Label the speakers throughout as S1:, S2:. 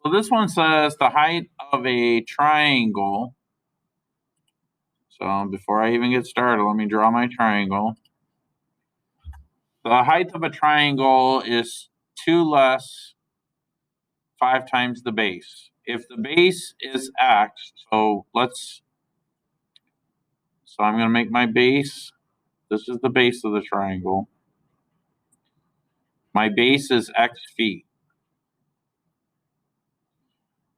S1: So this one says the height of a triangle. So before I even get started, let me draw my triangle. The height of a triangle is 2 less 5 times the base. If the base is x, so I'm going to make my base. This is the base of the triangle. My base is x feet.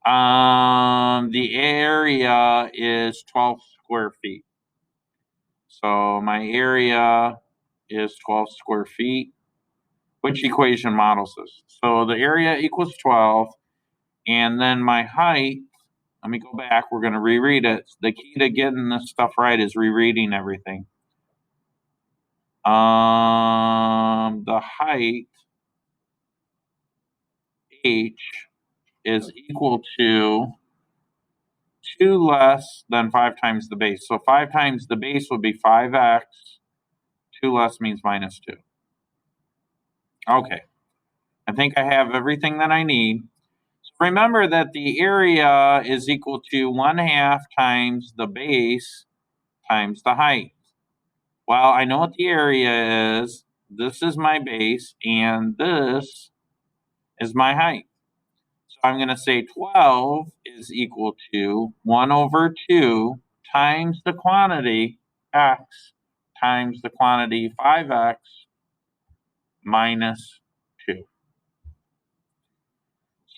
S1: The area is 12 square feet. So my area is 12 square feet. Which equation models this? So the area equals 12, and then my height, let me go back, we're going to reread it. The key to getting this stuff right is rereading everything. The height, h, is equal to 2 less than 5 times the base. So 5 times the base would be 5x. 2 less means minus 2. Okay. I think I have everything that I need. So remember that the area is equal to 1/2 times the base times the height. Well, I know what the area is. This is my base, and this is my height. So I'm going to say 12 is equal to 1/2 times the quantity x times the quantity 5x minus 2.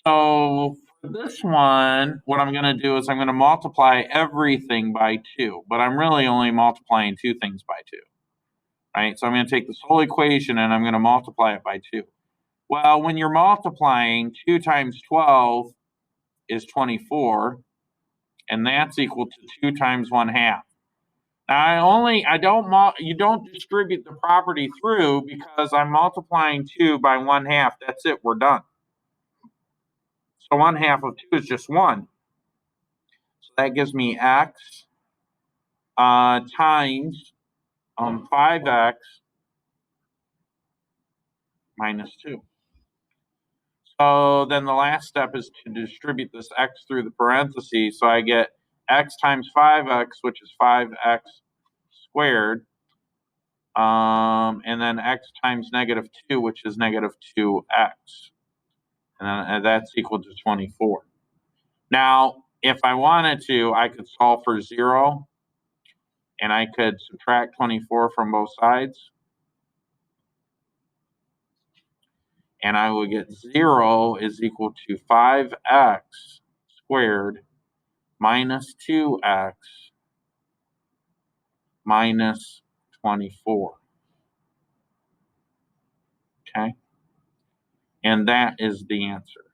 S1: So for this one, what I'm going to do is I'm going to multiply everything by 2, but I'm really only multiplying 2 things by 2. Right? So I'm going to take this whole equation and I'm going to multiply it by 2. Well, when you're multiplying, 2 times 12 is 24, and that's equal to 2 times 1/2. Now you don't distribute the property through because I'm multiplying 2 by 1/2. That's it, we're done. So 1/2 of 2 is just 1. So that gives me x times 5x minus 2. So then the last step is to distribute this x through the parentheses. So I get x times 5x, which is 5x squared, and then x times negative 2, which is negative 2x. And then that's equal to 24. Now, if I wanted to, I could solve for 0, and I could subtract 24 from both sides. And I will get 0 is equal to 5x squared minus 2x minus 24. Okay? And that is the answer.